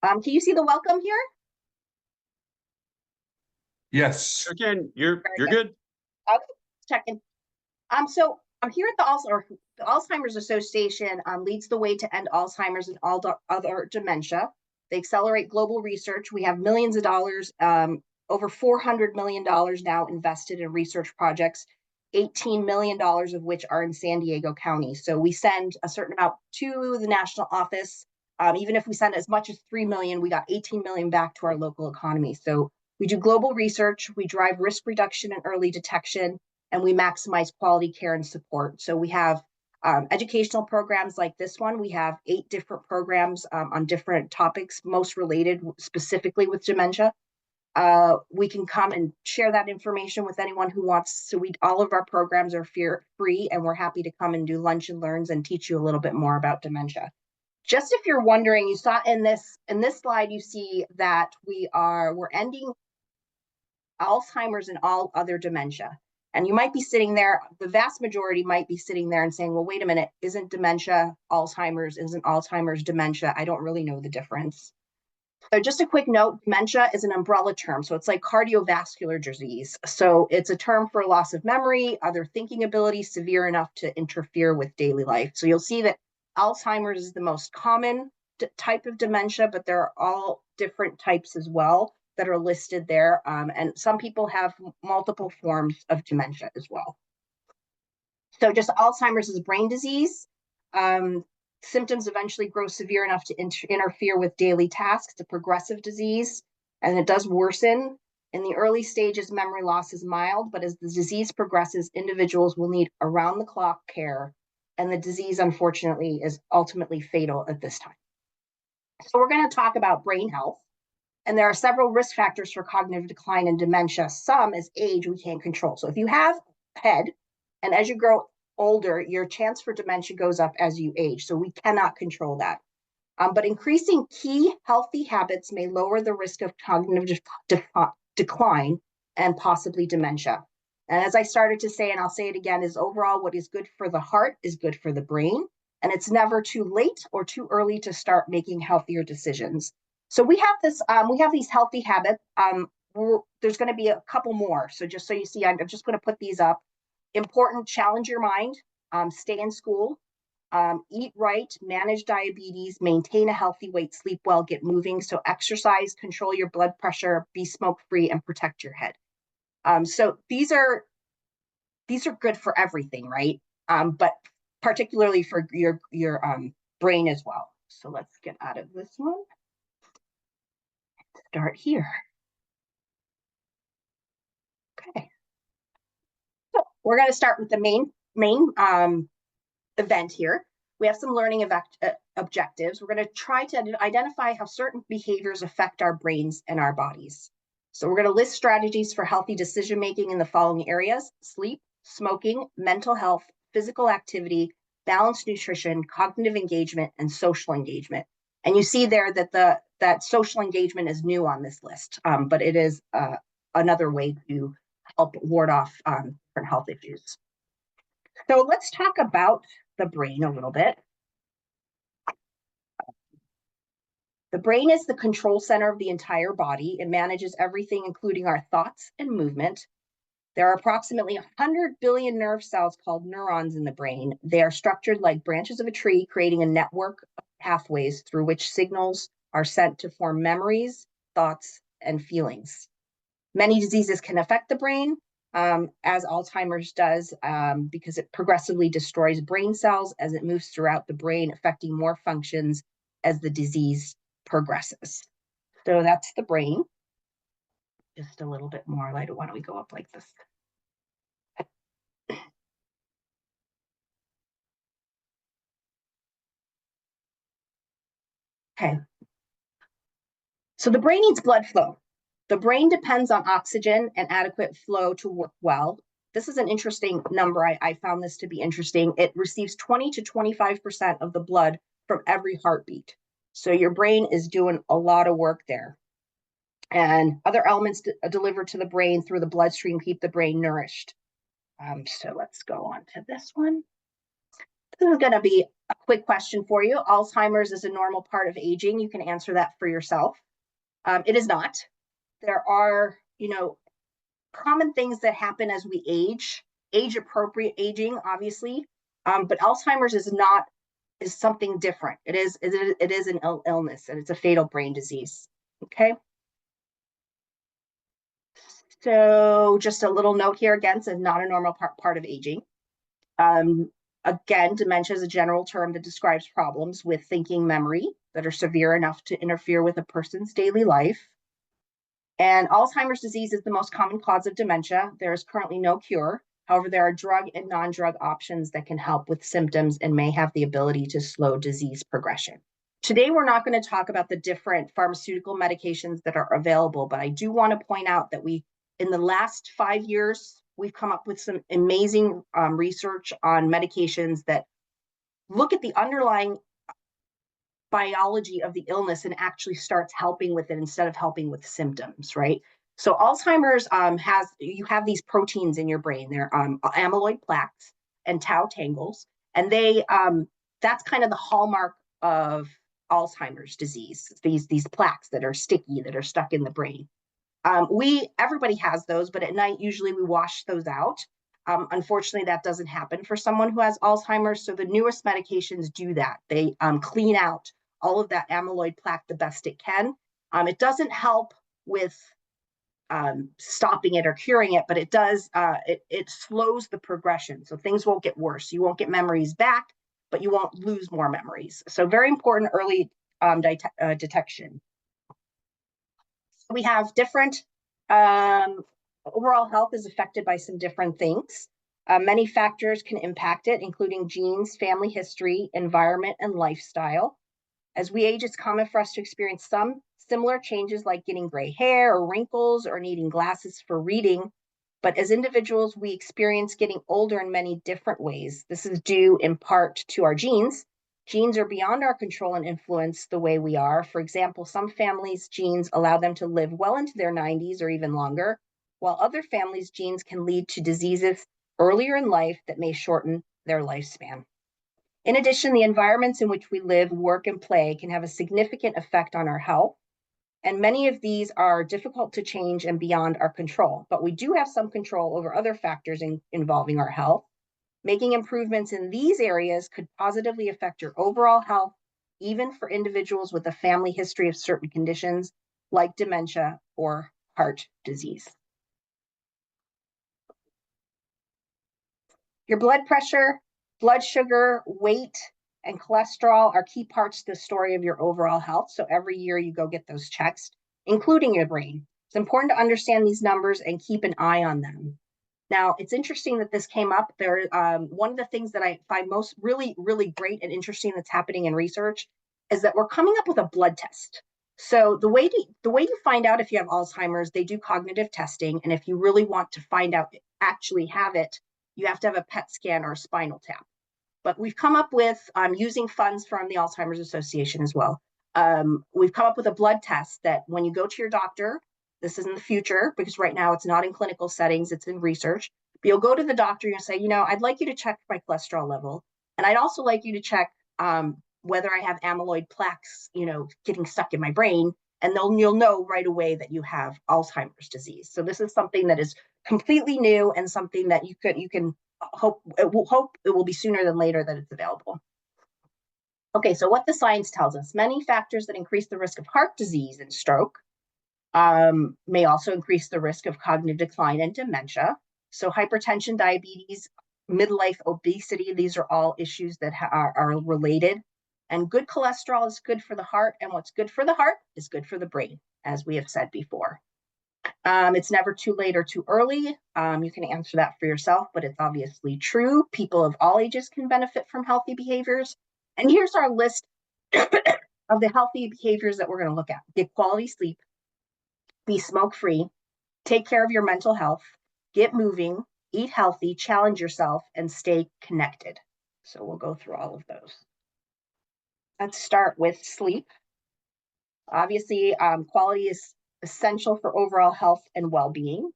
Can you see the welcome here? Yes. Again, you're Very good. Okay, checking. So I'm here at the Alzheimer's Association leads the way to end Alzheimer's and all other dementia. They accelerate global research. We have millions of dollars, over $400 million now invested in research projects, $18 million of which are in San Diego County. So we send a certain amount to the national office. Even if we send as much as 3 million, we got 18 million back to our local economy. So we do global research, we drive risk reduction and early detection, and we maximize quality care and support. So we have educational programs like this one. We have 8 different programs on different topics, most related specifically with dementia. We can come and share that information with anyone who wants. So all of our programs are free, and we're happy to come and do lunch and learns and teach you a little bit more about dementia. Just if you're wondering, you saw in this slide, you see that we're ending Alzheimer's and all other dementia. And you might be sitting there, the vast majority might be sitting there and saying, well, wait a minute, isn't dementia Alzheimer's? Isn't Alzheimer's dementia? I don't really know the difference. So just a quick note, dementia is an umbrella term. So it's like cardiovascular disease. So it's a term for loss of memory, other thinking ability, severe enough to interfere with daily life. So you'll see that Alzheimer's is the most common type of dementia, but there are all different types as well that are listed there. And some people have multiple forms of dementia as well. So just Alzheimer's is brain disease. Symptoms eventually grow severe enough to interfere with daily tasks. It's a progressive disease, and it does worsen. In the early stages, memory loss is mild, but as the disease progresses, individuals will need around-the-clock care, and the disease, unfortunately, is ultimately fatal at this time. So we're going to talk about brain health, and there are several risk factors for cognitive decline and dementia. Some, as age, we can't control. So if you have a head, and as you grow older, your chance for dementia goes up as you age. So we cannot control that. But increasing key healthy habits may lower the risk of cognitive decline and possibly dementia. And as I started to say, and I'll say it again, is overall what is good for the heart is good for the brain. And it's never too late or too early to start making healthier decisions. So we have these healthy habits. There's going to be a couple more. So just so you see, I'm just going to put these up. Important, challenge your mind, stay in school, eat right, manage diabetes, maintain a healthy weight, sleep well, get moving. So exercise, control your blood pressure, be smoke-free, and protect your head. So these are good for everything, right? But particularly for your brain as well. So let's get out of this one. Start here. Okay. So we're going to start with the main event here. We have some learning objectives. We're going to try to identify how certain behaviors affect our brains and our bodies. So we're going to list strategies for healthy decision-making in the following areas: sleep, smoking, mental health, physical activity, balanced nutrition, cognitive engagement, and social engagement. And you see there that that social engagement is new on this list, but it is another way to help ward off different health issues. So let's talk about the brain a little bit. The brain is the control center of the entire body. It manages everything, including our thoughts and movement. There are approximately 100 billion nerve cells called neurons in the brain. They are structured like branches of a tree, creating a network of pathways through which signals are sent to form memories, thoughts, and feelings. Many diseases can affect the brain, as Alzheimer's does, because it progressively destroys brain cells as it moves throughout the brain, affecting more functions as the disease progresses. So that's the brain. Just a little bit more light. Why don't we go up like this? Okay. So the brain needs blood flow. The brain depends on oxygen and adequate flow to work well. This is an interesting number. I found this to be interesting. It receives 20 to 25% of the blood from every heartbeat. So your brain is doing a lot of work there. And other elements delivered to the brain through the bloodstream keep the brain nourished. So let's go on to this one. This is going to be a quick question for you. Alzheimer's is a normal part of aging. You can answer that for yourself. It is not. There are, common things that happen as we age appropriate aging, obviously. But Alzheimer's is something different. It is an illness, and it's a fatal brain disease. Okay. So just a little note here again, says not a normal part of aging. Again, dementia is a general term that describes problems with thinking memory that are severe enough to interfere with a person's daily life. And Alzheimer's disease is the most common cause of dementia. There is currently no cure. However, there are drug and non-drug options that can help with symptoms and may have the ability to slow disease progression. Today, we're not going to talk about the different pharmaceutical medications that are available, but I do want to point out that in the last 5 years, we've come up with some amazing research on medications that look at the underlying biology of the illness and actually starts helping with it instead of helping with symptoms, right? So Alzheimer's you have these proteins in your brain. They're amyloid plaques and tau tangles, and that's kind of the hallmark of Alzheimer's disease. These plaques that are sticky, that are stuck in the brain. Everybody has those, but at night, usually we wash those out. Unfortunately, that doesn't happen for someone who has Alzheimer's. So the newest medications do that. They clean out all of that amyloid plaque the best it can. It doesn't help with stopping it or curing it, but it does, it slows the progression. So things won't get worse. You won't get memories back, but you won't lose more memories. So very important early detection. We have different, overall health is affected by some different things. Many factors can impact it, including genes, family history, environment, and lifestyle. As we age, it's common for us to experience some similar changes like getting gray hair or wrinkles or needing glasses for reading. But as individuals, we experience getting older in many different ways. This is due in part to our genes. Genes are beyond our control and influence the way we are. For example, some families' genes allow them to live well into their 90s or even longer, while other families' genes can lead to diseases earlier in life that may shorten their lifespan. In addition, the environments in which we live, work, and play can have a significant effect on our health. And many of these are difficult to change and beyond our control, but we do have some control over other factors involving our health. Making improvements in these areas could positively affect your overall health, even for individuals with a family history of certain conditions like dementia or heart disease. Your blood pressure, blood sugar, weight, and cholesterol are key parts to the story of your overall health. So every year you go get those checks, including your brain. It's important to understand these numbers and keep an eye on them. Now, it's interesting that this came up. One of the things that I find most really, really great and interesting that's happening in research is that we're coming up with a blood test. So the way you find out if you have Alzheimer's, they do cognitive testing. And if you really want to find out actually have it, you have to have a PET scan or a spinal tap. But we've come up with, using funds from the Alzheimer's Association as well, we've come up with a blood test that when you go to your doctor, this is in the future, because right now it's not in clinical settings, it's in research. But you'll go to the doctor and say, I'd like you to check my cholesterol level. And I'd also like you to check whether I have amyloid plaques, getting stuck in my brain. And you'll know right away that you have Alzheimer's disease. So this is something that is completely new and something that you can hope it will be sooner than later that it's available. Okay, so what the science tells us, many factors that increase the risk of heart disease and stroke may also increase the risk of cognitive decline and dementia. So hypertension, diabetes, midlife obesity, these are all issues that are related. And good cholesterol is good for the heart, and what's good for the heart is good for the brain, as we have said before. It's never too late or too early. You can answer that for yourself, but it's obviously true. People of all ages can benefit from healthy behaviors. And here's our list of the healthy behaviors that we're going to look at. Get quality sleep, be smoke-free, take care of your mental health, get moving, eat healthy, challenge yourself, and stay connected. So we'll go through all of those. Let's start with sleep. Obviously, quality is essential for overall health and well-being.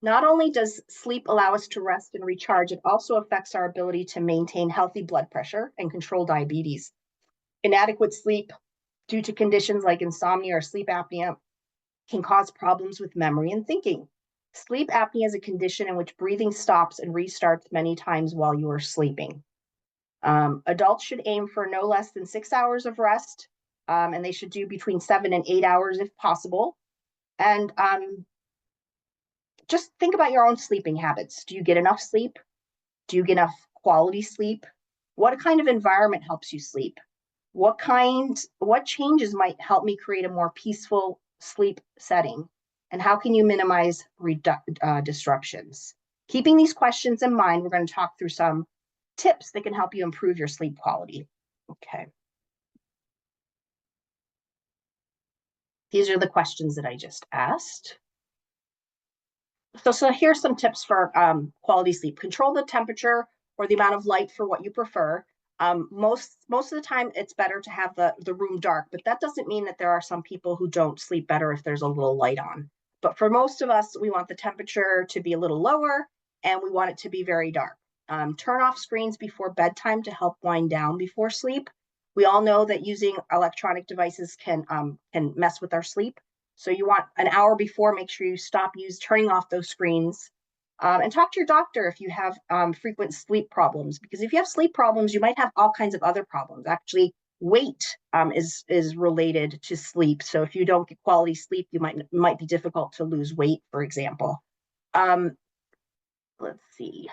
Not only does sleep allow us to rest and recharge, it also affects our ability to maintain healthy blood pressure and control diabetes. Inadequate sleep due to conditions like insomnia or sleep apnea can cause problems with memory and thinking. Sleep apnea is a condition in which breathing stops and restarts many times while you are sleeping. Adults should aim for no less than 6 hours of rest, and they should do between 7 and 8 hours if possible. And just think about your own sleeping habits. Do you get enough sleep? Do you get enough quality sleep? What kind of environment helps you sleep? What changes might help me create a more peaceful sleep setting? And how can you minimize disruptions? Keeping these questions in mind, we're going to talk through some tips that can help you improve your sleep quality. Okay. These are the questions that I just asked. So here's some tips for quality sleep. Control the temperature or the amount of light for what you prefer. Most of the time, it's better to have the room dark, but that doesn't mean that there are some people who don't sleep better if there's a little light on. But for most of us, we want the temperature to be a little lower, and we want it to be very dark. Turn off screens before bedtime to help wind down before sleep. We all know that using electronic devices can mess with our sleep. So you want an hour before, make sure you stop turning off those screens. And talk to your doctor if you have frequent sleep problems, because if you have sleep problems, you might have all kinds of other problems. Actually, weight is related to sleep. So if you don't get quality sleep, you might be difficult to lose weight, for example. Let's see.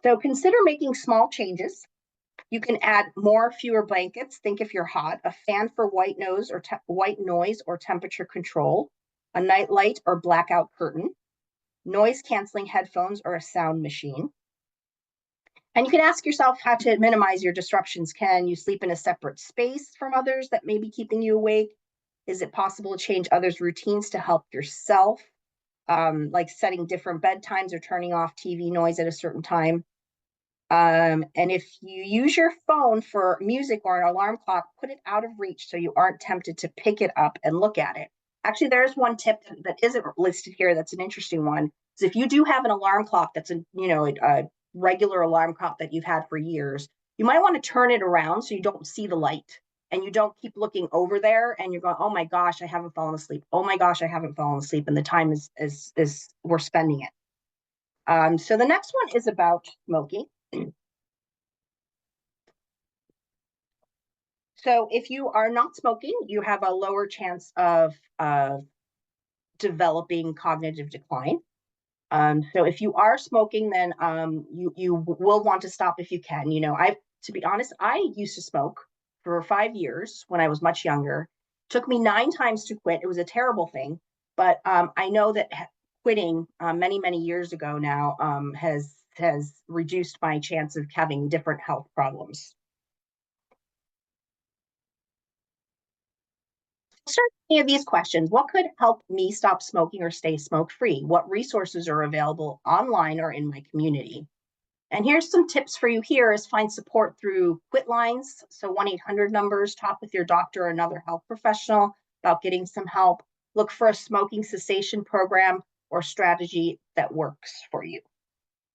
So consider making small changes. You can add fewer blankets. Think if you're hot, a fan for white noise or temperature control, a night light or blackout curtain, noise canceling headphones or a sound machine. And you can ask yourself how to minimize your disruptions. Can you sleep in a separate space from others that may be keeping you awake? Is it possible to change others' routines to help yourself, like setting different bedtimes or turning off TV noise at a certain time? And if you use your phone for music or an alarm clock, put it out of reach so you aren't tempted to pick it up and look at it. Actually, there's one tip that isn't listed here that's an interesting one. Is if you do have an alarm clock that's a regular alarm clock that you've had for years, you might want to turn it around so you don't see the light and you don't keep looking over there and you're going, oh my gosh, I haven't fallen asleep. Oh my gosh, I haven't fallen asleep, and the time is we're spending it. So the next one is about smoking. So if you are not smoking, you have a lower chance of developing cognitive decline. So if you are smoking, then you will want to stop if you can. To be honest, I used to smoke for 5 years when I was much younger. It took me 9 times to quit. It was a terrible thing, but I know that quitting many years ago now has reduced my chance of having different health problems. Start any of these questions. What could help me stop smoking or stay smoke free? What resources are available online or in my community? And here's some tips for you here is find support through quit lines. So 1-800 numbers, talk with your doctor or another health professional about getting some help. Look for a smoking cessation program or strategy that works for you.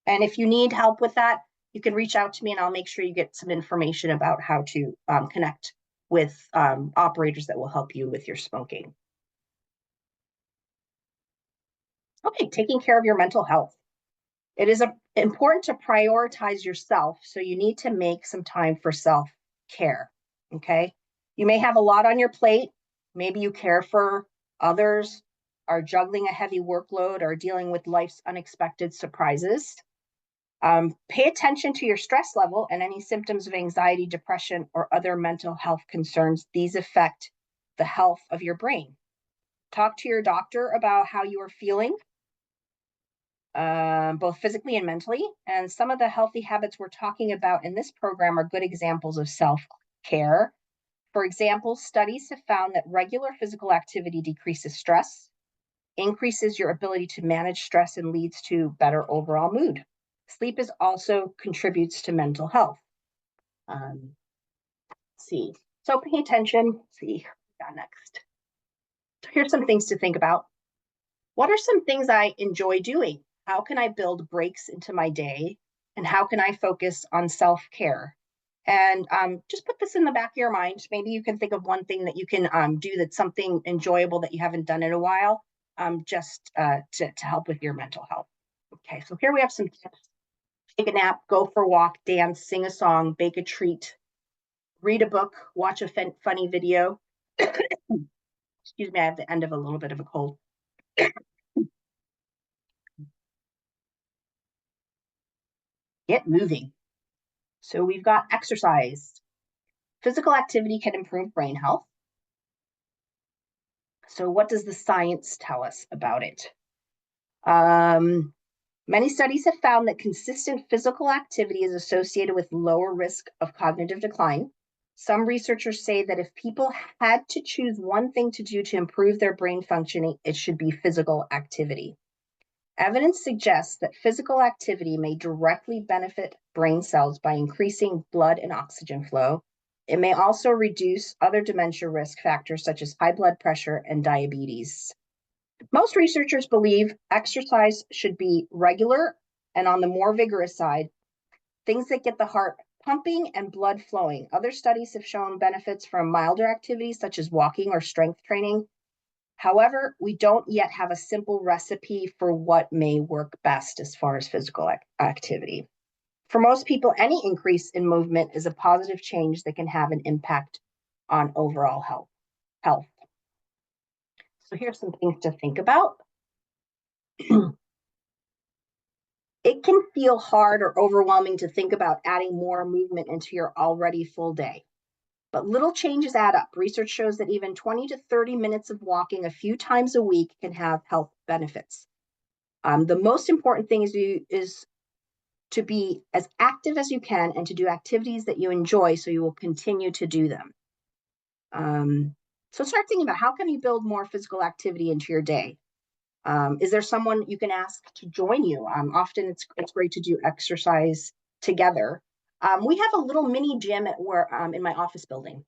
And if you need help with that, you can reach out to me and I'll make sure you get some information about how to connect with operators that will help you with your smoking. Okay, taking care of your mental health. It is important to prioritize yourself, so you need to make some time for self-care, okay? You may have a lot on your plate. Maybe you care for others, are juggling a heavy workload, or dealing with life's unexpected surprises. Pay attention to your stress level and any symptoms of anxiety, depression, or other mental health concerns. These affect the health of your brain. Talk to your doctor about how you are feeling, both physically and mentally. And some of the healthy habits we're talking about in this program are good examples of self-care. For example, studies have found that regular physical activity decreases stress, increases your ability to manage stress, and leads to better overall mood. Sleep also contributes to mental health. Let's see. So pay attention. Let's see what we got next. So here's some things to think about. What are some things I enjoy doing? How can I build breaks into my day? And how can I focus on self-care? And just put this in the back of your mind. Maybe you can think of one thing that you can do that's something enjoyable that you haven't done in a while, just to help with your mental health. Okay, so here we have some tips. Take a nap, go for a walk, dance, sing a song, bake a treat, read a book, watch a funny video. Excuse me, I have the end of a little bit of a cold. Get moving. So we've got exercise. Physical activity can improve brain health. So what does the science tell us about it? Many studies have found that consistent physical activity is associated with lower risk of cognitive decline. Some researchers say that if people had to choose one thing to do to improve their brain functioning, it should be physical activity. Evidence suggests that physical activity may directly benefit brain cells by increasing blood and oxygen flow. It may also reduce other dementia risk factors such as high blood pressure and diabetes. Most researchers believe exercise should be regular and on the more vigorous side, things that get the heart pumping and blood flowing. Other studies have shown benefits from milder activities such as walking or strength training. However, we don't yet have a simple recipe for what may work best as far as physical activity. For most people, any increase in movement is a positive change that can have an impact on overall health. So here's some things to think about. It can feel hard or overwhelming to think about adding more movement into your already full day. But little changes add up. Research shows that even 20 to 30 minutes of walking a few times a week can have health benefits. The most important thing is to be as active as you can and to do activities that you enjoy so you will continue to do them. So start thinking about how can you build more physical activity into your day? Is there someone you can ask to join you? Often it's great to do exercise together. We have a little mini gym at where in my office building.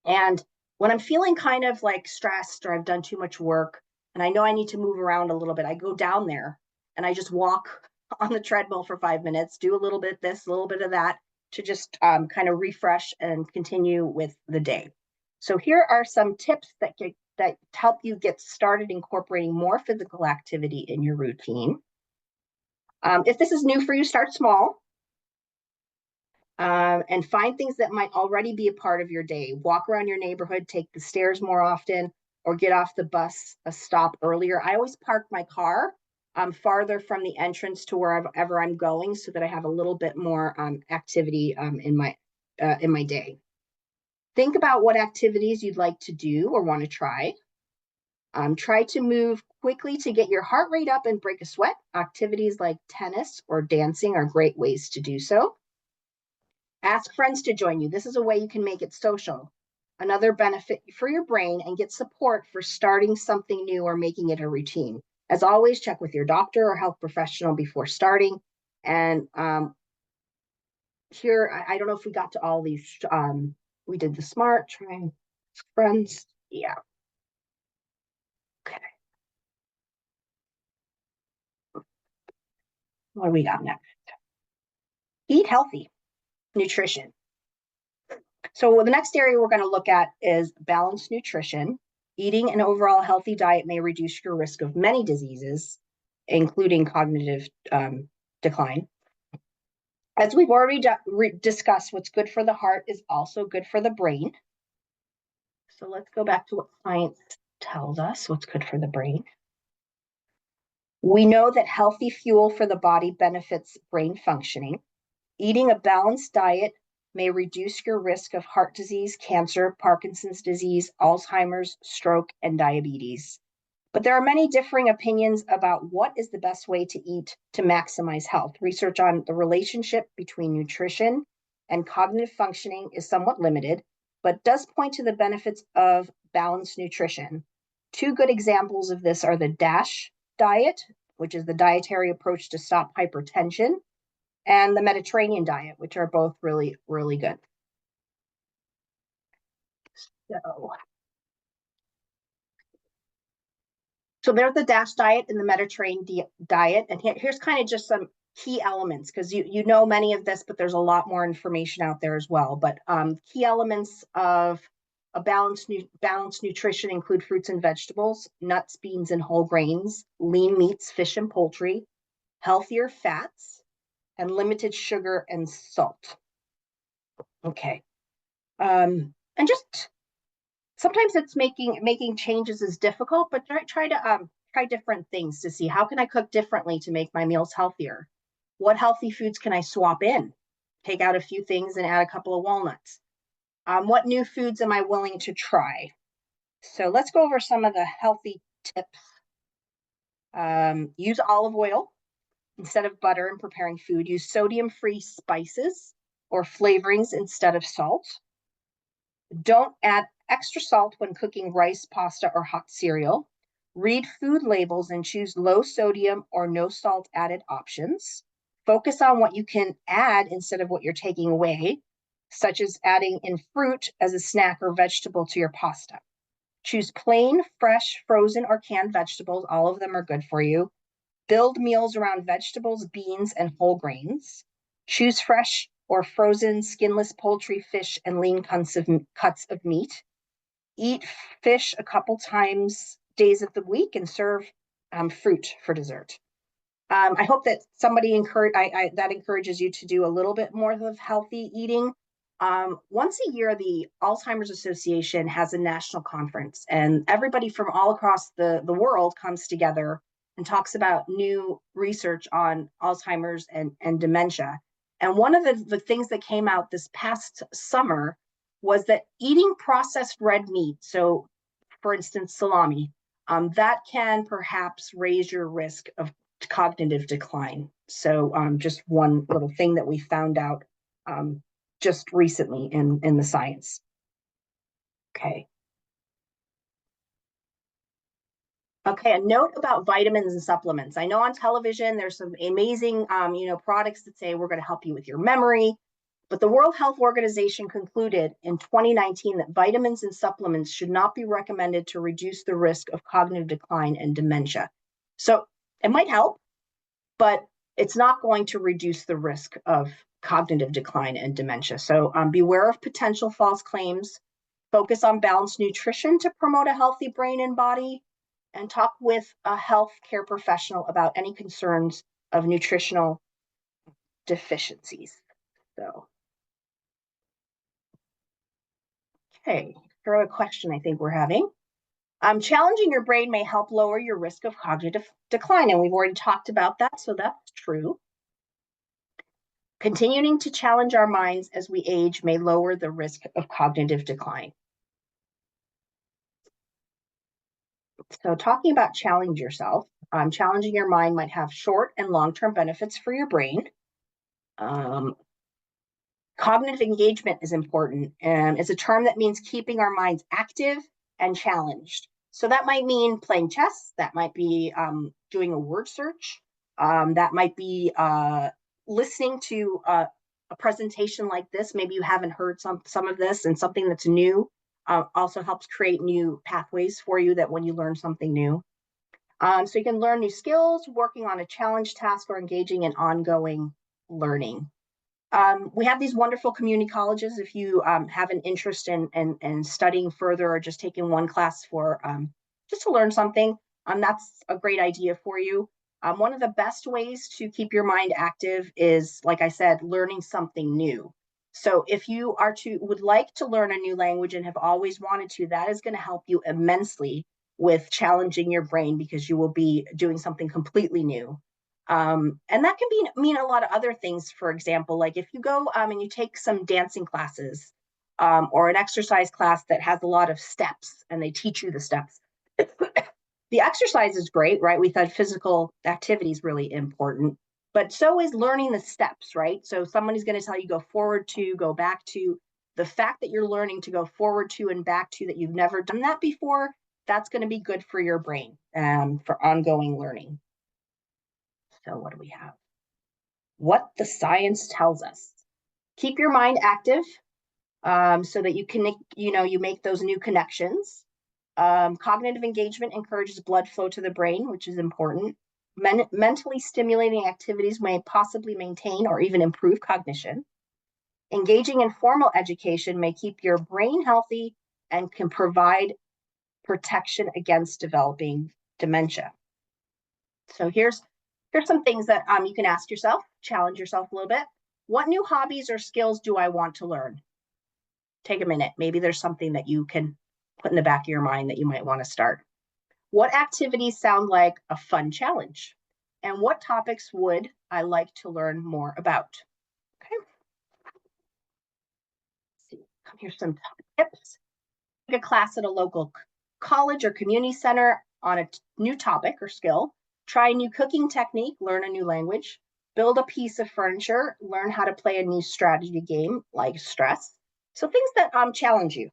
And when I'm feeling kind of like stressed or I've done too much work and I know I need to move around a little bit, I go down there and I just walk on the treadmill for 5 minutes, do a little bit of this, a little bit of that to just kind of refresh and continue with the day. So here are some tips that help you get started incorporating more physical activity in your routine. If this is new for you, start small. And find things that might already be a part of your day. Walk around your neighborhood, take the stairs more often, or get off the bus a stop earlier. I always park my car farther from the entrance to wherever I'm going so that I have a little bit more activity in my day. Think about what activities you'd like to do or want to try. Try to move quickly to get your heart rate up and break a sweat. Activities like tennis or dancing are great ways to do so. Ask friends to join you. This is a way you can make it social. Another benefit for your brain and get support for starting something new or making it a routine. As always, check with your doctor or health professional before starting. And here, I don't know if we got to all these. We did the SMART, trying friends. Yeah. Okay. What do we got next? Eat healthy. Nutrition. So the next area we're going to look at is balanced nutrition. Eating an overall healthy diet may reduce your risk of many diseases, including cognitive decline. As we've already discussed, what's good for the heart is also good for the brain. So let's go back to what science tells us what's good for the brain. We know that healthy fuel for the body benefits brain functioning. Eating a balanced diet may reduce your risk of heart disease, cancer, Parkinson's disease, Alzheimer's, stroke, and diabetes. But there are many differing opinions about what is the best way to eat to maximize health. Research on the relationship between nutrition and cognitive functioning is somewhat limited, but does point to the benefits of balanced nutrition. Two good examples of this are the DASH diet, which is the dietary approach to stop hypertension, and the Mediterranean diet, which are both really, really good. So So there's the DASH diet and the Mediterranean diet. And here's kind of just some key elements, because you know many of this, but there's a lot more information out there as well. But key elements of a balanced nutrition include fruits and vegetables, nuts, beans, and whole grains, lean meats, fish and poultry, healthier fats, and limited sugar and salt. Okay. And just sometimes it's making changes is difficult, but try to try different things to see how can I cook differently to make my meals healthier. What healthy foods can I swap in? Take out a few things and add a couple of walnuts. What new foods am I willing to try? So let's go over some of the healthy tips. Use olive oil instead of butter in preparing food. Use sodium-free spices or flavorings instead of salt. Don't add extra salt when cooking rice, pasta, or hot cereal. Read food labels and choose low sodium or no salt added options. Focus on what you can add instead of what you're taking away, such as adding in fruit as a snack or vegetable to your pasta. Choose plain, fresh, frozen, or canned vegetables. All of them are good for you. Build meals around vegetables, beans, and whole grains. Choose fresh or frozen skinless poultry, fish, and lean cuts of meat. Eat fish a couple times days of the week and serve fruit for dessert. I hope that somebody that encourages you to do a little bit more of healthy eating. Once a year, the Alzheimer's Association has a national conference, and everybody from all across the world comes together and talks about new research on Alzheimer's and dementia. And one of the things that came out this past summer was that eating processed red meat, so for instance, salami, that can perhaps raise your risk of cognitive decline. So just one little thing that we found out just recently in the science. Okay. Okay, a note about vitamins and supplements. I know on television there's some amazing, products that say we're going to help you with your memory, but the World Health Organization concluded in 2019 that vitamins and supplements should not be recommended to reduce the risk of cognitive decline and dementia. So it might help, but it's not going to reduce the risk of cognitive decline and dementia. So beware of potential false claims. Focus on balanced nutrition to promote a healthy brain and body, and talk with a healthcare professional about any concerns of nutritional deficiencies. So, okay, throw a question I think we're having. Challenging your brain may help lower your risk of cognitive decline, and we've already talked about that, so that's true. Continuing to challenge our minds as we age may lower the risk of cognitive decline. So talking about challenge yourself, challenging your mind might have short and long-term benefits for your brain. Cognitive engagement is important, and it's a term that means keeping our minds active and challenged. So that might mean playing chess, that might be doing a word search, that might be listening to a presentation like this. Maybe you haven't heard some of this, and something that's new also helps create new pathways for you that when you learn something new. So you can learn new skills, working on a challenge task, or engaging in ongoing learning. We have these wonderful community colleges. If you have an interest in studying further or just taking one class for just to learn something, that's a great idea for you. One of the best ways to keep your mind active is, like I said, learning something new. So if you would like to learn a new language and have always wanted to, that is going to help you immensely with challenging your brain, because you will be doing something completely new. And that can mean a lot of other things. For example, like if you go and you take some dancing classes or an exercise class that has a lot of steps and they teach you the steps. The exercise is great, right? We thought physical activity is really important, but so is learning the steps, right? So somebody's going to tell you go forward to, go back to. The fact that you're learning to go forward to and back to, that you've never done that before, that's going to be good for your brain for ongoing learning. So what do we have? What the science tells us. Keep your mind active so that you can, you make those new connections. Cognitive engagement encourages blood flow to the brain, which is important. Mentally stimulating activities may possibly maintain or even improve cognition. Engaging in formal education may keep your brain healthy and can provide protection against developing dementia. So here's some things that you can ask yourself, challenge yourself a little bit. What new hobbies or skills do I want to learn? Take a minute. Maybe there's something that you can put in the back of your mind that you might want to start. What activities sound like a fun challenge? And what topics would I like to learn more about? Okay. Let's see. Here's some tips. Take a class at a local college or community center on a new topic or skill. Try a new cooking technique, learn a new language. Build a piece of furniture, learn how to play a new strategy game like stress. So things that challenge you.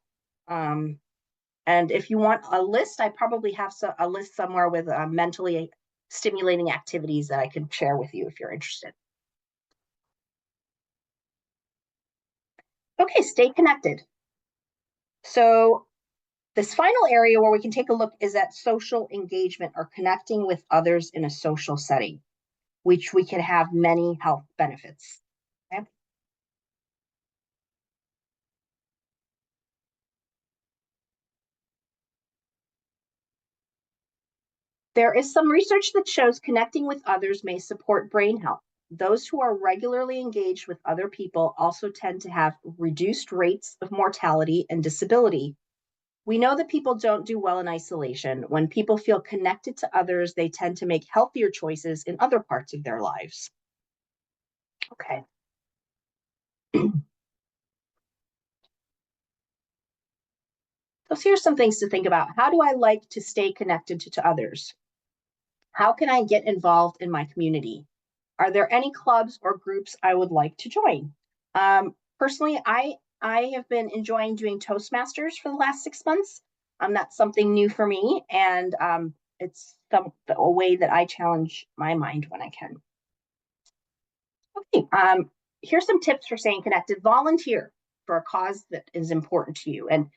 And if you want a list, I probably have a list somewhere with mentally stimulating activities that I can share with you if you're interested. Okay, stay connected. So this final area where we can take a look is at social engagement or connecting with others in a social setting, which we can have many health benefits. Okay? There is some research that shows connecting with others may support brain health. Those who are regularly engaged with other people also tend to have reduced rates of mortality and disability. We know that people don't do well in isolation. When people feel connected to others, they tend to make healthier choices in other parts of their lives. Okay. So here's some things to think about. How do I like to stay connected to others? How can I get involved in my community? Are there any clubs or groups I would like to join? Personally, I have been enjoying doing Toastmasters for the last 6 months. That's something new for me, and it's a way that I challenge my mind when I can. Okay, here's some tips for staying connected. Volunteer for a cause that is important to you. And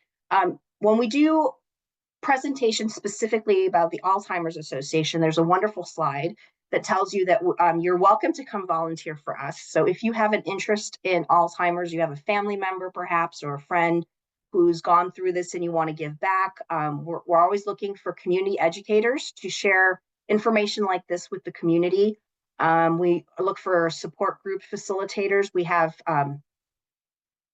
when we do presentations specifically about the Alzheimer's Association, there's a wonderful slide that tells you that you're welcome to come volunteer for us. So if you have an interest in Alzheimer's, you have a family member perhaps or a friend who's gone through this and you want to give back, we're always looking for community educators to share information like this with the community. We look for support group facilitators. We have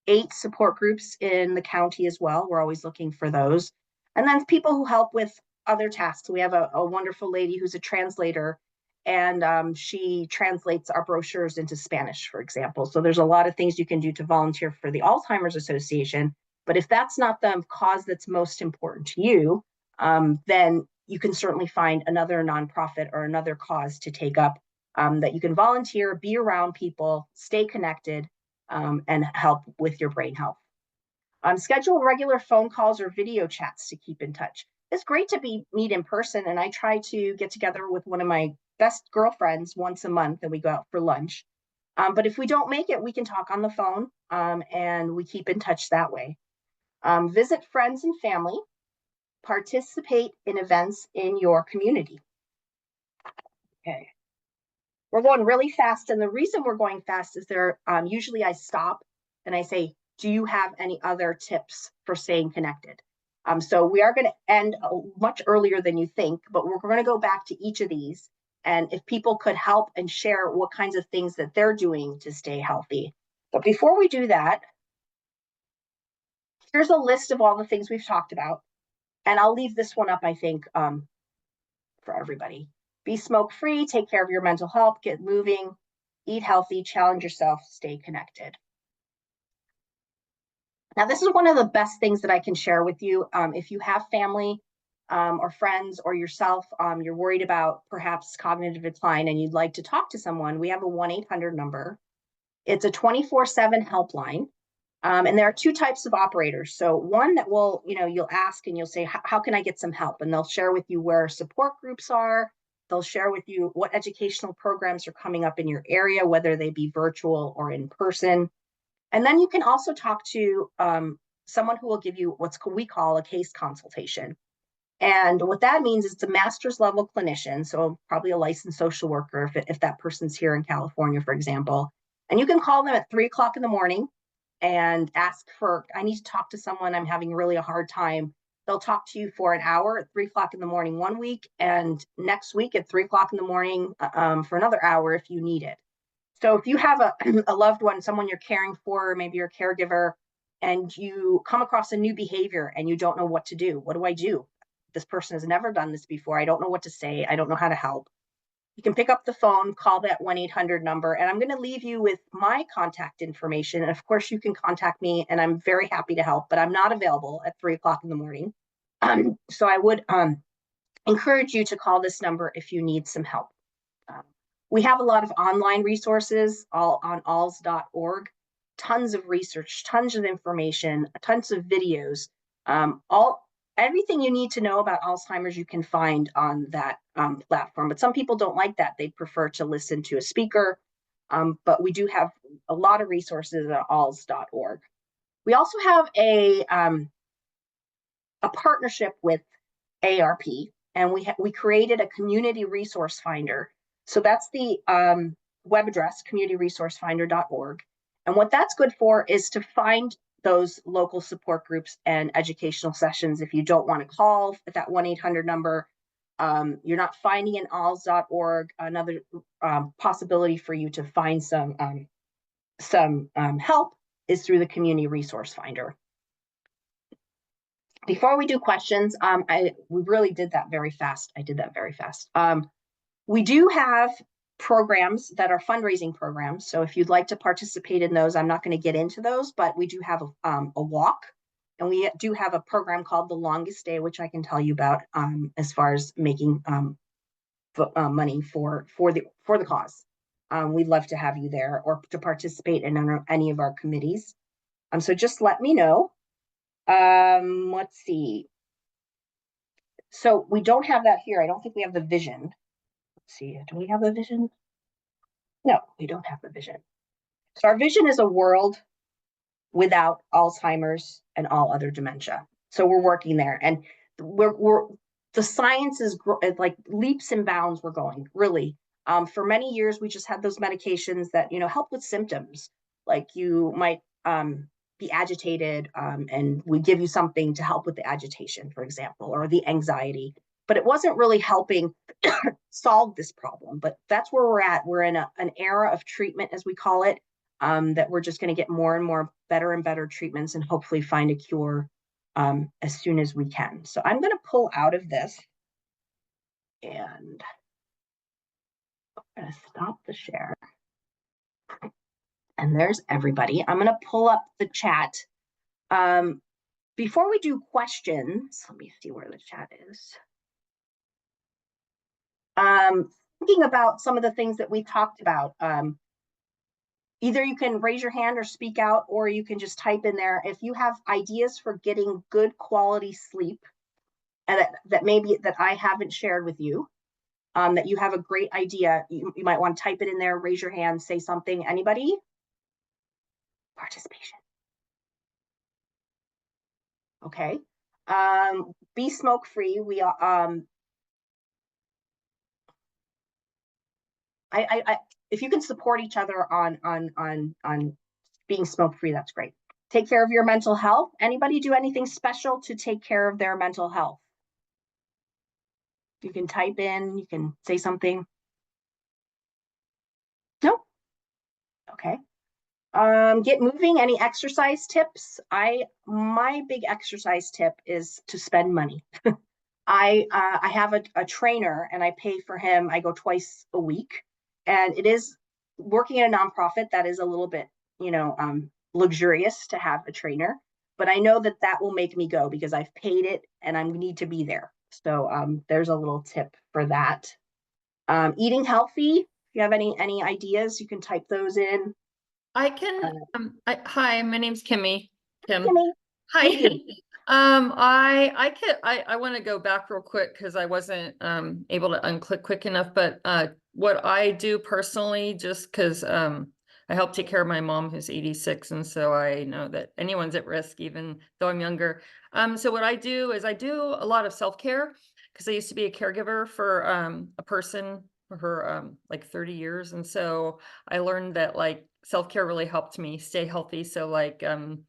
8 support groups in the county as well. We're always looking for those. And then people who help with other tasks. We have a wonderful lady who's a translator, and she translates our brochures into Spanish, for example. So there's a lot of things you can do to volunteer for the Alzheimer's Association. But if that's not the cause that's most important to you, then you can certainly find another nonprofit or another cause to take up that you can volunteer, be around people, stay connected, and help with your brain health. Schedule regular phone calls or video chats to keep in touch. It's great to meet in person, and I try to get together with one of my best girlfriends once a month, and we go out for lunch. But if we don't make it, we can talk on the phone, and we keep in touch that way. Visit friends and family. Participate in events in your community. Okay. We're going really fast, and the reason we're going fast is usually I stop and I say, do you have any other tips for staying connected? So we are going to end much earlier than you think, but we're going to go back to each of these. And if people could help and share what kinds of things that they're doing to stay healthy. But before we do that, here's a list of all the things we've talked about. And I'll leave this one up, I think, for everybody. Be smoke-free, take care of your mental health, get moving, eat healthy, challenge yourself, stay connected. Now, this is one of the best things that I can share with you. If you have family or friends or yourself, you're worried about perhaps cognitive decline and you'd like to talk to someone, we have a 1-800 number. It's a 24/7 helpline. And there are 2 types of operators. So one that will, you'll ask and you'll say, how can I get some help? And they'll share with you where support groups are. They'll share with you what educational programs are coming up in your area, whether they be virtual or in person. And then you can also talk to someone who will give you what we call a case consultation. And what that means is it's a master's level clinician, so probably a licensed social worker if that person's here in California, for example. And you can call them at 3 o'clock in the morning and ask for, I need to talk to someone, I'm having really a hard time. They'll talk to you for an hour at 3 o'clock in the morning one week, and next week at 3 o'clock in the morning for another hour if you need it. So if you have a loved one, someone you're caring for, maybe you're a caregiver, and you come across a new behavior and you don't know what to do, what do I do? This person has never done this before. I don't know what to say. I don't know how to help. You can pick up the phone, call that 1-800 number, and I'm going to leave you with my contact information. And of course, you can contact me, and I'm very happy to help, but I'm not available at 3 o'clock in the morning. So I would encourage you to call this number if you need some help. We have a lot of online resources all on alz.org, tons of research, tons of information, tons of videos, everything you need to know about Alzheimer's you can find on that platform. But some people don't like that. They prefer to listen to a speaker. But we do have a lot of resources at alz.org. We also have a partnership with ARP, and we created a community resource finder. So that's the web address, communityresourcefinder.org. And what that's good for is to find those local support groups and educational sessions. If you don't want to call at that 1-800 number, you're not finding in alz.org, another possibility for you to find some help is through the community resource finder. Before we do questions, we really did that very fast. I did that very fast. We do have programs that are fundraising programs. So if you'd like to participate in those, I'm not going to get into those, but we do have a walk, and we do have a program called The Longest Day, which I can tell you about as far as making money for the cause. We'd love to have you there or to participate in any of our committees. So just let me know. Let's see. So we don't have that here. I don't think we have the vision. Let's see. Do we have the vision? No, we don't have the vision. So our vision is a world without Alzheimer's and all other dementia. So we're working there, and the science is like leaps and bounds. We're going really. For many years, we just had those medications that help with symptoms, like you might be agitated, and we give you something to help with the agitation, for example, or the anxiety. But it wasn't really helping solve this problem. But that's where we're at. We're in an era of treatment, as we call it, that we're just going to get more and more better and better treatments and hopefully find a cure as soon as we can. So I'm going to pull out of this, and I'm going to stop the share. And there's everybody. I'm going to pull up the chat. Before we do questions, let me see where the chat is. Thinking about some of the things that we talked about. Either you can raise your hand or speak out, or you can just type in there if you have ideas for getting good quality sleep, and that maybe that I haven't shared with you, that you have a great idea. You might want to type it in there, raise your hand, say something. Anybody? Participation. Okay. Be smoke free. We if you can support each other on being smoke free, that's great. Take care of your mental health. Anybody do anything special to take care of their mental health? You can type in, you can say something. No? Okay. Get moving. Any exercise tips? My big exercise tip is to spend money. I have a trainer, and I pay for him. I go twice a week, and it is working at a nonprofit that is a little bit, luxurious to have a trainer, but I know that will make me go because I've paid it and I need to be there. So there's a little tip for that. Eating healthy. If you have any ideas, you can type those in. I can. Hi, my name's Kimmy. Kim. Kimmy. Hi. I want to go back real quick because I wasn't able to unclick quick enough. But what I do personally, just because I help take care of my mom who's 86, and so I know that anyone's at risk, even though I'm younger. So what I do is I do a lot of self-care because I used to be a caregiver for a person for her like 30 years. And so I learned that like self-care really helped me stay healthy. So like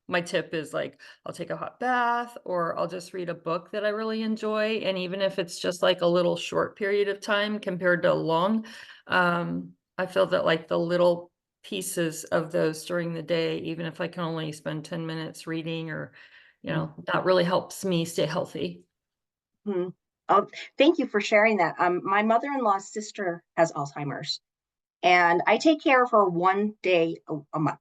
my tip is like I'll take a hot bath or I'll just read a book that I really enjoy. And even if it's just like a little short period of time compared to a long, I feel that like the little pieces of those during the day, even if I can only spend 10 minutes reading or, that really helps me stay healthy. Mhm. Oh, thank you for sharing that. My mother-in-law's sister has Alzheimer's, and I take care of her one day a month.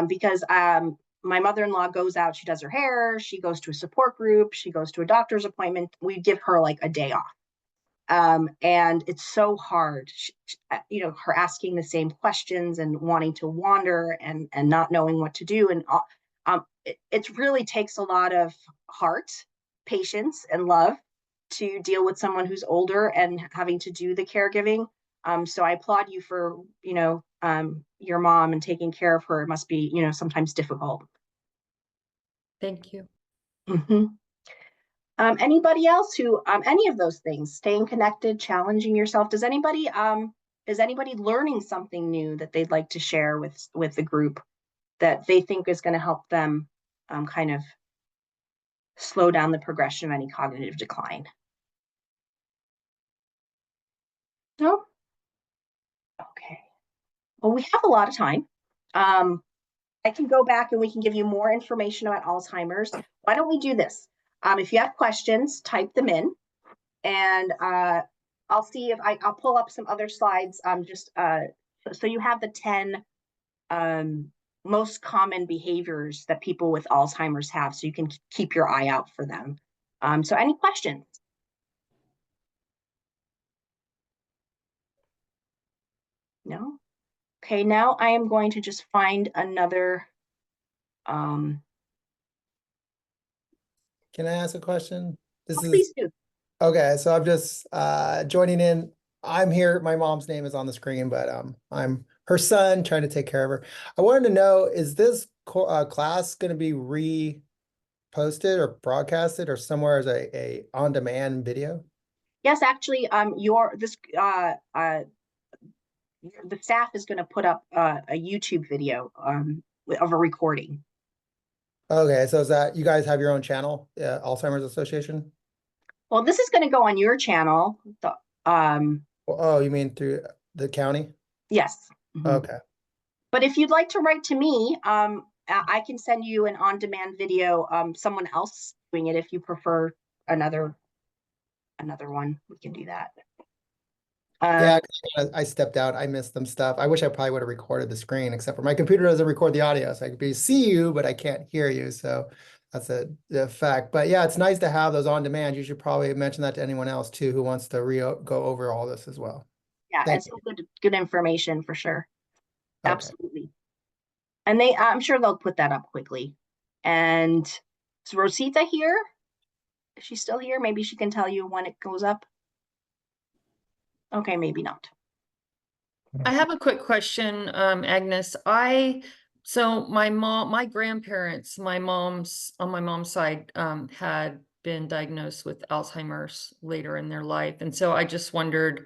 Because my mother-in-law goes out, she does her hair, she goes to a support group, she goes to a doctor's appointment. We give her like a day off. And it's so hard, her asking the same questions and wanting to wander and not knowing what to do. And it really takes a lot of heart, patience, and love to deal with someone who's older and having to do the caregiving. So I applaud you for, your mom and taking care of her. It must be, sometimes difficult. Thank you. Mhm. Anybody else who, any of those things, staying connected, challenging yourself, is anybody learning something new that they'd like to share with the group that they think is going to help them kind of slow down the progression of any cognitive decline? No? Okay. Well, we have a lot of time. Um, I can go back and we can give you more information about Alzheimer's. Why don't we do this? If you have questions, type them in, and I'll see if I'll pull up some other slides. Just so you have the 10 most common behaviors that people with Alzheimer's have, so you can keep your eye out for them. So any questions? No? Okay, now I am going to just find another. Um, Can I ask a question? This is Please do. okay. So I'm just joining in. I'm here. My mom's name is on the screen, but I'm her son trying to take care of her. I wanted to know, is this class going to be reposted or broadcasted or somewhere as a on-demand video? Yes, actually, the staff is going to put up a YouTube video of a recording. Okay, so is that you guys have your own channel, Alzheimer's Association? Well, this is going to go on your channel. Oh, you mean through the county? Yes. Mhm. Okay. But if you'd like to write to me, I can send you an on-demand video. Someone else doing it if you prefer another one. We can do that. Yeah, I stepped out. I missed some stuff. I wish I probably would have recorded the screen, except for my computer doesn't record the audio, so I could see you, but I can't hear you. So that's the fact. But yeah, it's nice to have those on demand. You should probably mention that to anyone else too who wants to go over all this as well. Yeah, Thank it's you. good information for sure. Okay. Absolutely. And I'm sure they'll put that up quickly. And is Rosita here? Is she still here? Maybe she can tell you when it goes up. Okay, maybe not. I have a quick question, Agnes. So my grandparents, on my mom's side, had been diagnosed with Alzheimer's later in their life. And so I just wondered,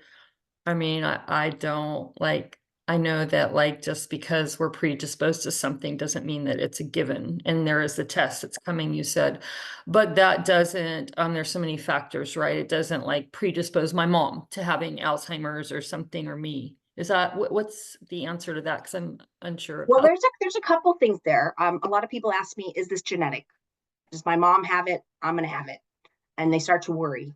I mean, I don't like, I know that like just because we're predisposed to something doesn't mean that it's a given. And there is the test that's coming, you said, but that doesn't, there's so many factors, right? It doesn't like predispose my mom to having Alzheimer's or something or me. Is that what's the answer to that? Because I'm unsure. Well, there's a couple things there. A lot of people ask me, is this genetic? Does my mom have it? I'm going to have it. And they start to worry.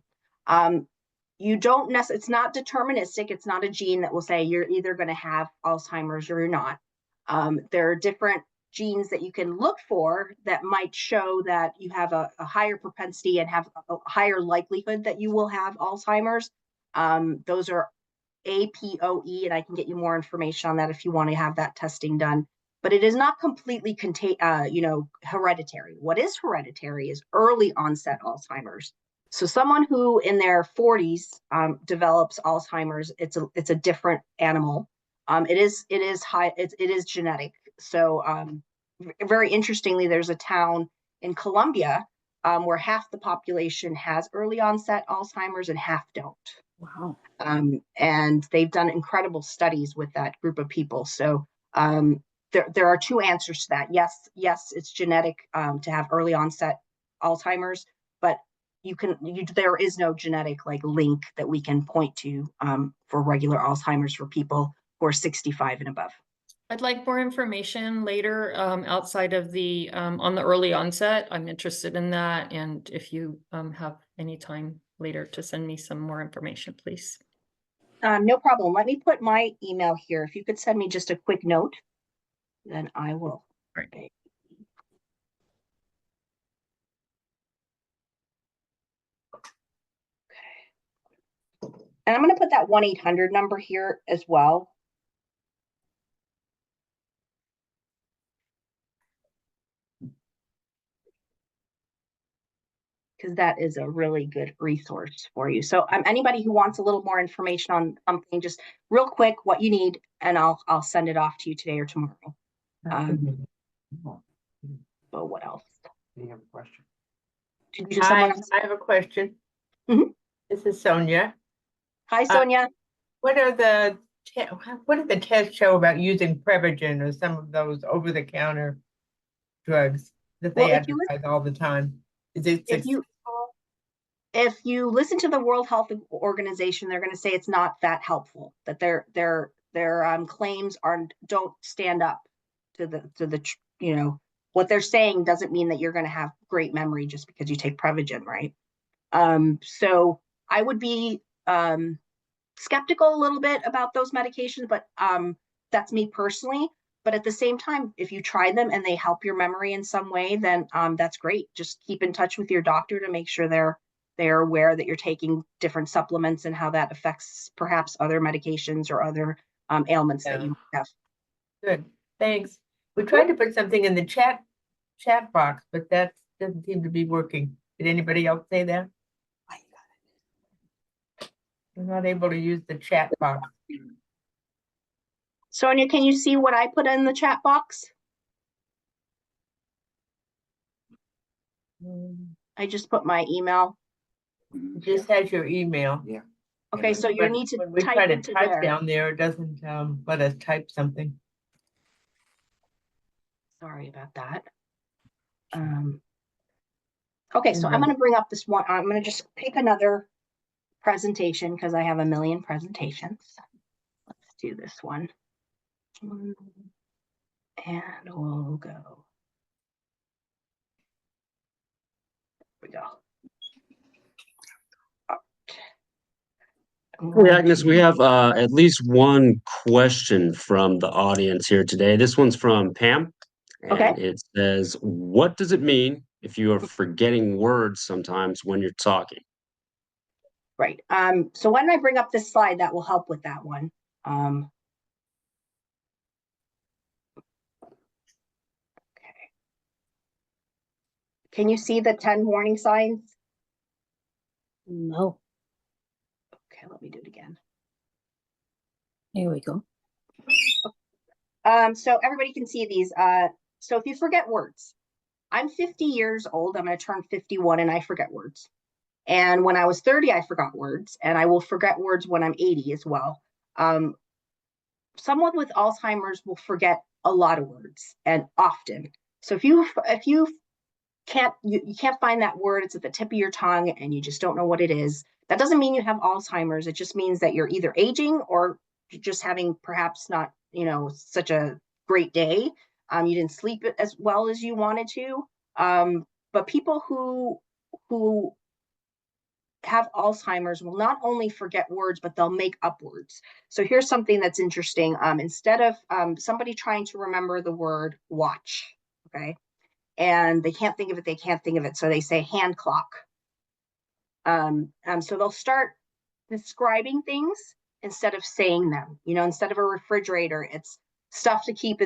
You don't necessarily, it's not deterministic. It's not a gene that will say you're either going to have Alzheimer's or you're not. There are different genes that you can look for that might show that you have a higher propensity and have a higher likelihood that you will have Alzheimer's. Those are APOE, and I can get you more information on that if you want to have that testing done. But it is not completely hereditary. What is hereditary is early onset Alzheimer's. So someone who in their 40s develops Alzheimer's, it's a different animal. It is high, it is genetic. So very interestingly, there's a town in Colombia where half the population has early onset Alzheimer's and half don't. Wow. And they've done incredible studies with that group of people. So there are two answers to that. Yes, it's genetic to have early onset Alzheimer's, but there is no genetic like link that we can point to for regular Alzheimer's for people who are 65 and above. I'd like more information later outside of the on the early onset. I'm interested in that. And if you have any time later to send me some more information, please. No problem. Let me put my email here. If you could send me just a quick note, then I will. Right. Okay. And I'm going to put that 1-800 number here as well. Because that is a really good resource for you. So anybody who wants a little more information on something, just real quick, what you need, and I'll send it off to you today or tomorrow. But what else? Do you have a question? Did you someone else? I have a question. Mhm. This is Sonia. Hi, Sonia. What are the tests show about using Prevagen or some of those over-the-counter drugs that they Well, if you advertise all the time? Is it if you listen to the World Health Organization, they're going to say it's not that helpful, that their claims don't stand up to the you know, what they're saying doesn't mean that you're going to have great memory just because you take Prevagen, right? So I would be skeptical a little bit about those medications, but that's me personally. But at the same time, if you try them and they help your memory in some way, then that's great. Just keep in touch with your doctor to make sure they're aware that you're taking different supplements and how that affects perhaps other medications or other ailments that you have. good? Thanks. We tried to put something in the chat box, but that doesn't seem to be working. Did anybody else say that? I'm not able to use the chat box. Sonia, can you see what I put in the chat box? I just put my email. It just has your email. Yeah. Okay, so you But need to when we type try to into type there. down there, it doesn't let us type something. Sorry about that. Okay, so I'm going to bring up this one. I'm going to just pick another presentation because I have a million presentations. Let's do this one. And we'll go. There we go. Hey, Agnes, we have at least one question from the audience here today. This one's from Pam. And Okay. it says, what does it mean if you are forgetting words sometimes when you're talking? Right. So when I bring up this slide, that will help with that one. Okay. Can you see the 10 warning signs? No, Okay, let me do it again. here we go. So everybody can see these. So if you forget words, I'm 50 years old. I'm going to turn 51 and I forget words. And when I was 30, I forgot words, and I will forget words when I'm 80 as well. Someone with Alzheimer's will forget a lot of words and often. So if you can't find that word, it's at the tip of your tongue and you just don't know what it is, that doesn't mean you have Alzheimer's. It just means that you're either aging or just having perhaps not, such a great day. You didn't sleep as well as you wanted to. But people who have Alzheimer's will not only forget words, but they'll make up words. So here's something that's interesting. Instead of somebody trying to remember the word watch, okay, and they can't think of it, so they say hand clock. So they'll start describing things instead of saying them. Instead of a refrigerator, it's stuff to keep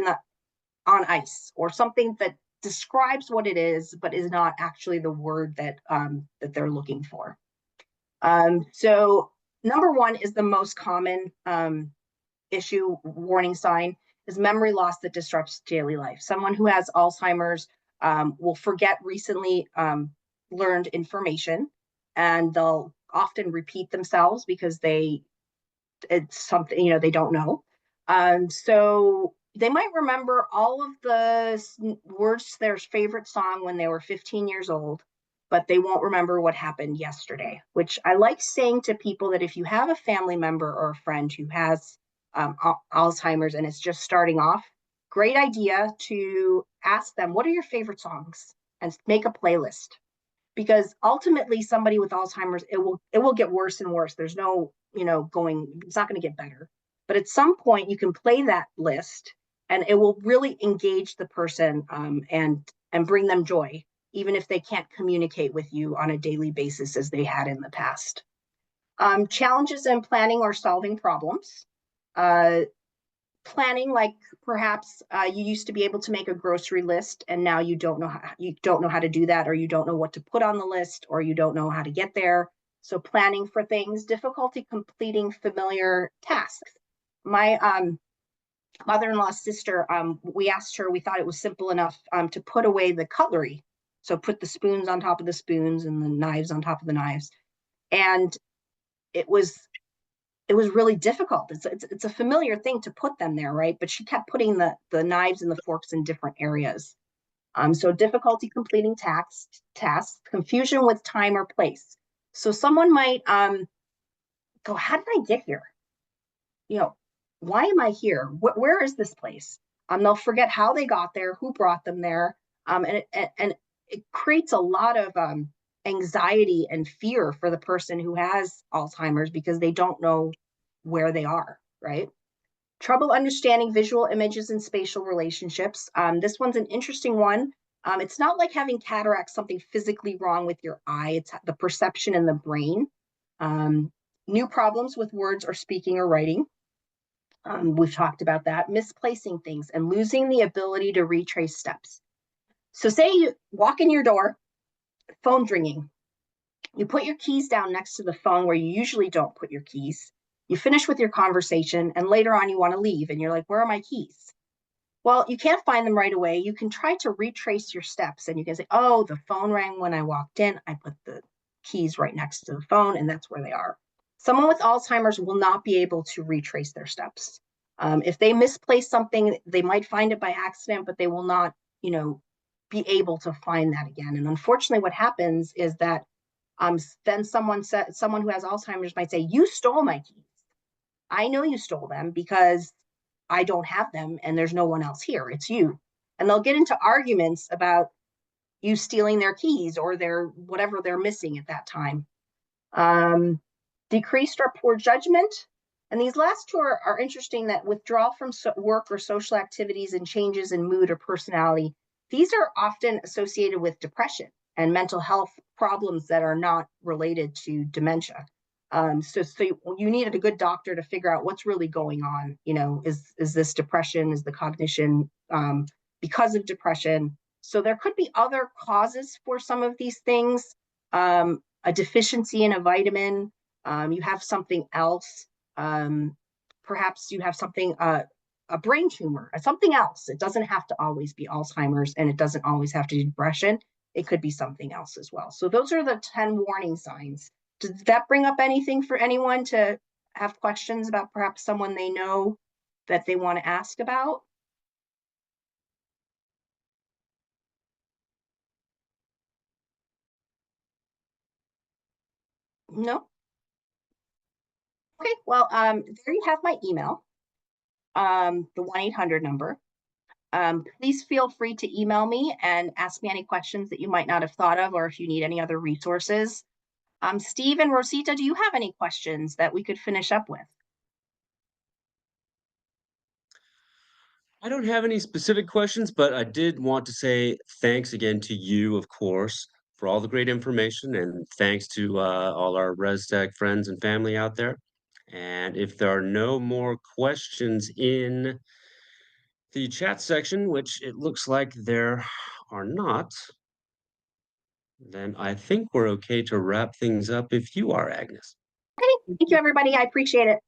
on ice, or something that describes what it is, but is not actually the word that they're looking for. So number one is the most common issue warning sign is memory loss that disrupts daily life. Someone who has Alzheimer's will forget recently learned information, and they'll often repeat themselves because it's something, you know, they don't know. So they might remember all of the words to their favorite song when they were 15 years old, but they won't remember what happened yesterday, which I like saying to people that if you have a family member or a friend who has Alzheimer's and it's just starting off, great idea to ask them, what are your favorite songs? And make a playlist. Because ultimately somebody with Alzheimer's, it will get worse and worse. There's no, you know, it's not going to get better. But at some point you can play that list and it will really engage the person and bring them joy, even if they can't communicate with you on a daily basis as they had in the past. Challenges in planning or solving problems. Planning, like perhaps you used to be able to make a grocery list and now you don't know how to do that, or you don't know what to put on the list, or you don't know how to get there. So planning for things, difficulty completing familiar tasks. My mother-in-law's sister, we asked her, we thought it was simple enough to put away the cutlery. So put the spoons on top of the spoons and the knives on top of the knives. And it was really difficult. It's a familiar thing to put them there, right? But she kept putting the knives and the forks in different areas. So difficulty completing tasks, confusion with time or place. So someone might go, how did I get here? You know, why am I here? Where is this place? They'll forget how they got there, who brought them there, and it creates a lot of anxiety and fear for the person who has Alzheimer's because they don't know where they are, right? Trouble understanding visual images and spatial relationships. This one's an interesting one. It's not like having cataracts, something physically wrong with your eye. It's the perception in the brain. New problems with words or speaking or writing. We've talked about that. Misplacing things and losing the ability to retrace steps. So say you walk in your door, phone's ringing. You put your keys down next to the phone where you usually don't put your keys. You finish with your conversation and later on you want to leave and you're like, where are my keys? Well, you can't find them right away. You can try to retrace your steps and you can say, oh, the phone rang when I walked in. I put the keys right next to the phone and that's where they are. Someone with Alzheimer's will not be able to retrace their steps. If they misplace something, they might find it by accident, but they will not, you know, be able to find that again. And unfortunately, what happens is that then someone who has Alzheimer's might say, you stole my keys. I know you stole them because I don't have them and there's no one else here. It's you. And they'll get into arguments about you stealing their keys or their whatever they're missing at that time. Decreased or poor judgment. And these last two are interesting, that withdrawal from work or social activities and changes in mood or personality. These are often associated with depression and mental health problems that are not related to dementia. So you needed a good doctor to figure out what's really going on. You know, is this depression? Is the cognition because of depression? So there could be other causes for some of these things. A deficiency in a vitamin. You have something else. Perhaps you have something, a brain tumor, something else. It doesn't have to always be Alzheimer's, and it doesn't always have to be depression. It could be something else as well. So those are the 10 warning signs. Does that bring up anything for anyone to have questions about, perhaps someone they know that they want to ask about? No? Okay, well, there you have my email, the 1-800 number. Please feel free to email me and ask me any questions that you might not have thought of, or if you need any other resources. Steve and Rosita, do you have any questions that we could finish up with? I don't have any specific questions, but I did want to say thanks again to you, of course, for all the great information, and thanks to all our ResTech friends and family out there. And if there are no more questions in the chat section, which it looks like there are not, then I think we're okay to wrap things up if you are, Agnes. Okay, thank you, everybody. I appreciate it.